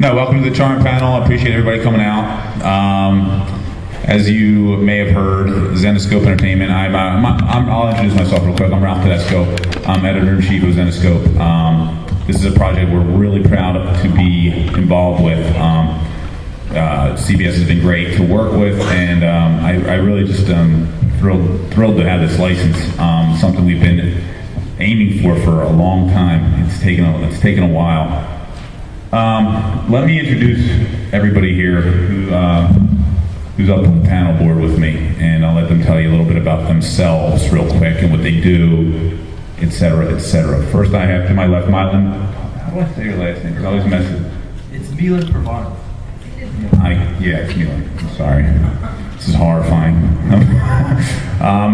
No, welcome to the Charm panel. I appreciate everybody coming out. As you may have heard, Zenescope Entertainment. I'll introduce myself real quick. I'm Ralph Tedesco. I'm editor-in-chief of Zenescope. This is a project we're really proud to be involved with. CBS has been great to work with, and I really just thrilled to have this license. Something we've been aiming for a long time. It's taken a while. Let me introduce everybody here who's up on the panel board with me, and I'll let them tell you a little bit about themselves real quick and what they do, etc., etc. First, I have to my left, Milan. How do I say your last name? I always mess it. It's Milan Pervanov. Yeah, it's Milan. I'm sorry. This is horrifying.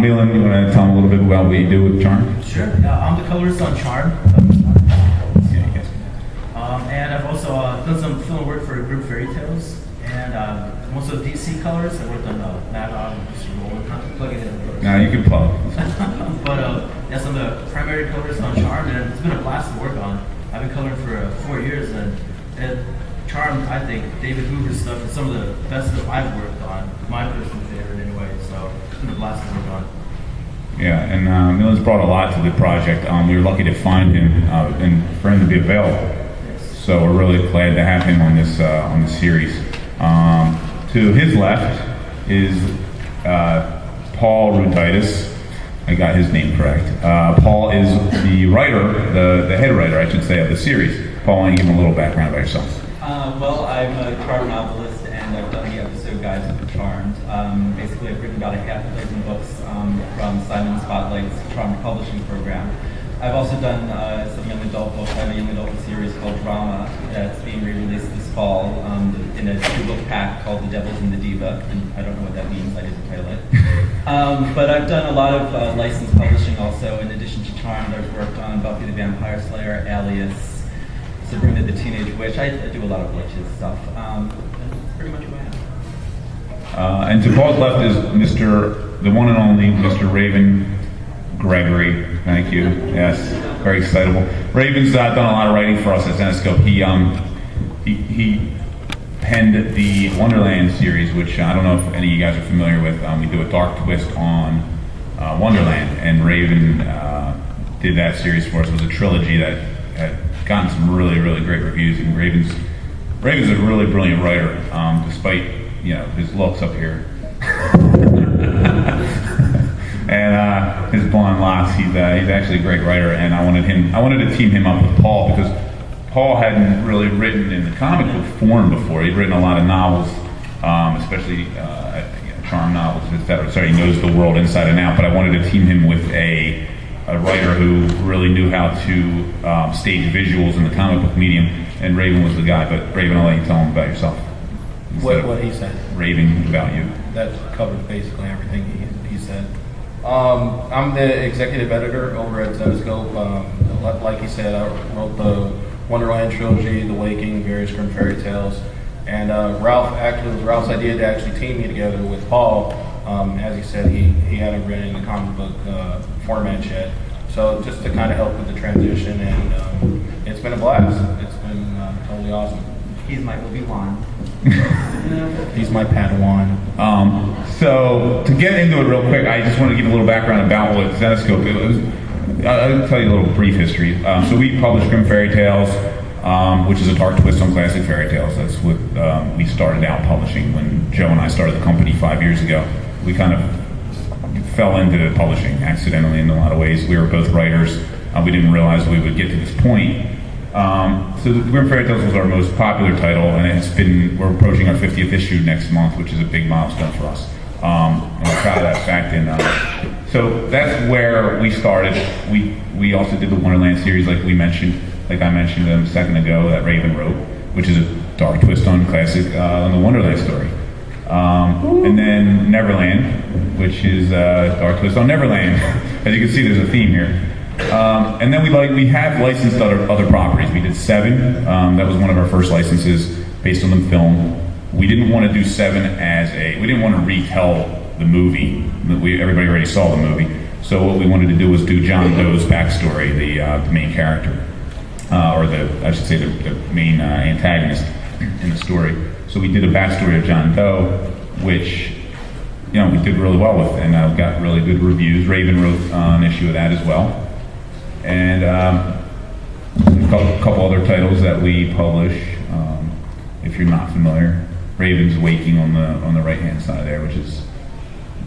Milan, you want to tell them a little bit about what you do with Charm? Sure. I'm the colorist on Charm. And I've also done some film work for Group Fairy Tales, and I'm also DC colorist. I worked on Mad Dog, just rolling, not to plug it in. No, you can plug. But yes, I'm the primary colorist on Charm, and it's been a blast to work on. I've been coloring for 4 years, and Charm, I think, David Hoover's stuff is some of the best stuff I've worked on. My personal favorite, anyway. So it's been a blast to work on. Yeah, and Milan's brought a lot to the project. We were lucky to find him and for him to be available. So we're really glad to have him on this series. To his left is Paul Ruditis. I got his name correct. Paul is the writer, the head writer, I should say, of the series. Paul, why don't you give him a little background about yourself? Well, I'm a Charmed novelist, and I've done the episode guides for Charmed. Basically, I've written about a half a dozen books from Simon Spotlight's Charmed publishing program. I've also done some young adult books. I have a young adult series called Drama that's being re-released this fall in a 2-book pack called The Devils and the Diva. And I don't know what that means, I didn't title it. But I've done a lot of licensed publishing also. In addition to Charmed, I've worked on Buffy the Vampire Slayer, Alias, Sabrina the Teenage Witch. I do a lot of witches stuff. And that's pretty much who I am. And to Paul's left is the one and only Mr. Raven Gregory. Thank you. Yes, very excitable. Raven's done a lot of writing for us at Zenescope. He penned the Wonderland series, which I don't know if any of you guys are familiar with. We do a dark twist on Wonderland, and Raven did that series for us. It was a trilogy that had gotten some really, really great reviews. And Raven's a really brilliant writer, despite his looks up here. And his blonde locks. He's actually a great writer, and I wanted to team him up with Paul because Paul hadn't really written in the comic book form before. He'd written a lot of novels, especially Charm novels, etc. So he knows the world inside and out. But I wanted to team him with a writer who really knew how to stage visuals in the comic book medium, and Raven was the guy. But Raven, I'll let you tell him about yourself. What he said. Raving about you. That covers basically everything he said. I'm the executive editor over at Zenescope. Like he said, I wrote the Wonderland trilogy, The Waking, various Grim Fairy Tales, and it was Ralph's idea to actually team me together with Paul. As he said, he hadn't written in the comic book format yet, so just to kind of help with the transition, and it's been a blast. It's been totally awesome. He's my Obi-Wan. He's my Padawan. So to get into it real quick, I just want to give a little background about what Zenescope is. I'll tell you a little brief history. So we publish Grim Fairy Tales, which is a dark twist on classic fairy tales. That's what we started out publishing when Joe and I started the company 5 years ago. We kind of fell into publishing accidentally in a lot of ways. We were both writers. We didn't realize we would get to this point. So the Grim Fairy Tales was our most popular title, and we're approaching our 50th issue next month, which is a big milestone for us. And we're proud of that fact. And so that's where we started. We also did the Wonderland series, like I mentioned a second ago, that Raven wrote, which is a dark twist on on the Wonderland story. And then Neverland, which is a dark twist on Neverland. As you can see, there's a theme here. And then we have licensed other properties. We did Seven. That was one of our first licenses based on the film. We didn't want to do Seven we didn't want to retell the movie. Everybody already saw the movie. So what we wanted to do was do John Doe's backstory, the main character, or I should say the main antagonist. in the story. So we did a backstory of John Doe, which we did really well with, and got really good reviews. Raven wrote an issue of that as well, and a couple other titles that we publish. If you're not familiar, Raven's Waking on the right hand side there, which is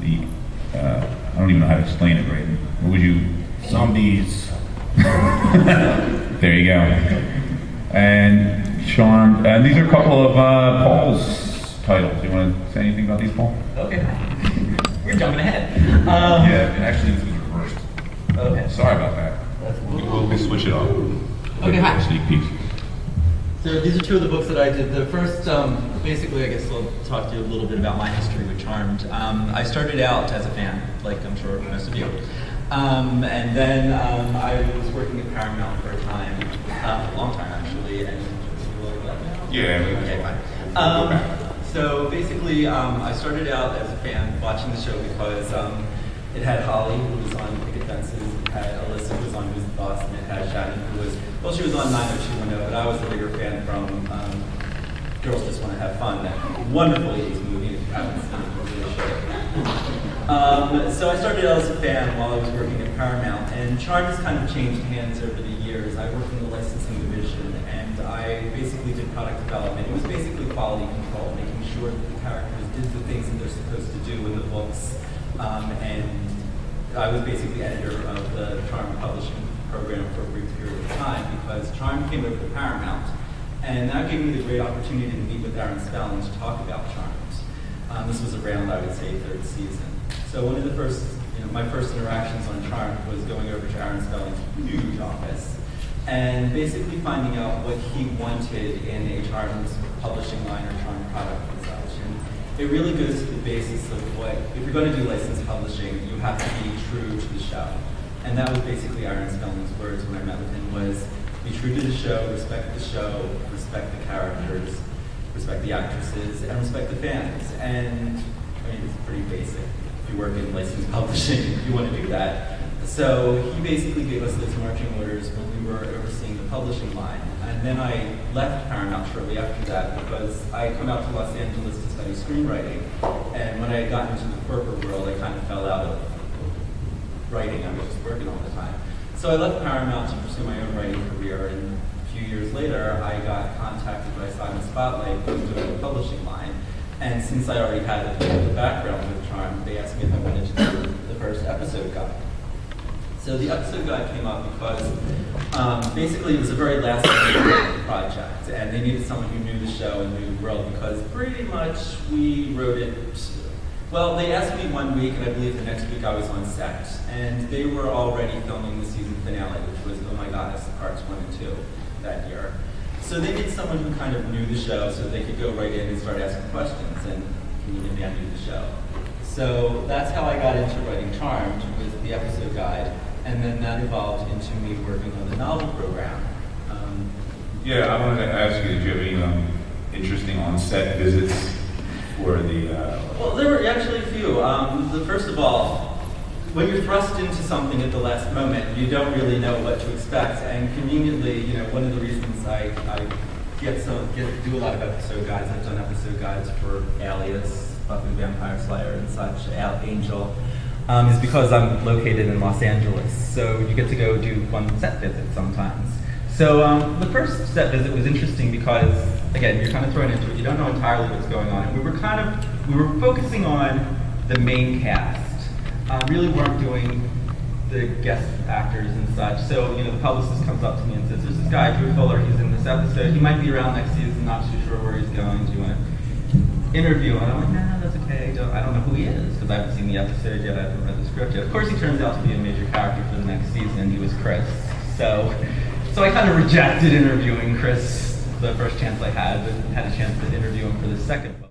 the I don't even know how to explain it, Raven. What would you? Zombies. There you go. And Charmed. And these are a couple of Paul's titles. Do you want to say anything about these, Paul? Okay. We're jumping ahead. Yeah, and actually this was reversed. Okay. Sorry about that. We'll switch it off. Okay, hi. Sneak peek. So these are two of the books that I did. The first, basically, I guess I'll talk to you a little bit about my history with Charmed. I started out as a fan, like I'm sure most of you. And then I was working at Paramount for a time, a long time actually, and Yeah. okay, fine. So basically, I started out as a fan watching the show because it had Holly, who was on Picket Fences, it had Alyssa, who was on Who's the Boss, and it had Shannon, who was, well, she was on 90210, but I was a bigger fan from Girls Just Want to Have Fun, that wonderful 80s movie, if you haven't seen it, it's really show. So I started out as a fan while I was working at Paramount, and Charmed has kind of changed hands over the years. I worked in the licensing division, and I basically did product development. It was basically quality control, making sure that the characters did the things that they're supposed to do in the books. And I was basically editor of the Charmed publishing program for a brief period of time because Charmed came over to Paramount, and that gave me the great opportunity to meet with Aaron Spelling to talk about Charmed. This was around, I would say, third season. So one of the first, my first interactions on Charmed was going over to Aaron Spelling's huge office and basically finding out what he wanted in a Charmed publishing line or Charmed product and such. And it really goes to the basis of what, if you're going to do licensed publishing, you have to be true to the show. And that was basically Aaron Spelling's words when I met with him was, be true to the show, respect the characters, respect the actresses, and respect the fans. And I mean, it's pretty basic. If you work in licensed publishing, you want to do that. So he basically gave us those marching orders when we were overseeing the publishing line. And then I left Paramount shortly after that because I come out to Los Angeles to study screenwriting. And when I had gotten into the corporate world, I kind of fell out of writing. I was just working all the time. So I left Paramount to pursue my own writing career. And a few years later, I got contacted by Simon Spotlight, who was doing the publishing line. And since I already had the background with Charmed, they asked me if I wanted to do the first episode guide. So the episode guide came up because basically it was a very last-minute project, and they needed someone who knew the show and knew the world because pretty much we wrote it. Well, they asked me one week, and I believe the next week I was on set, and they were already filming the season finale, which was Oh My Goddess, parts 1 and 2 that year. So they needed someone who kind of knew the show so they could go right in and start asking questions, and immediately I knew the show. So that's how I got into writing Charmed, with the episode guide. And then that evolved into me working on the novel program. Yeah, I wanted to ask you, did you have any interesting on-set visits for the... Well, there were actually a few. First of all, when you're thrust into something at the last moment, you don't really know what to expect. And conveniently, one of the reasons I get to do a lot of episode guides, I've done episode guides for Alias, Buffy the Vampire Slayer and such, Angel, is because I'm located in Los Angeles. So you get to go do one set visit sometimes. So the first set visit was interesting because, again, you're kind of thrown into it. You don't know entirely what's going on. And we were focusing on the main cast. Really weren't doing the guest actors and such. So, the publicist comes up to me and says, there's this guy, Drew Fuller, he's in this episode. He might be around next season, not too sure where he's going. Do you want to interview him? And I'm like, no, that's okay. I don't know who he is because I haven't seen the episode yet. I haven't read the script yet. Of course, he turns out to be a major character for the next season. He was Chris. So I kind of rejected interviewing Chris the first chance I had, but had a chance to interview him for the second book.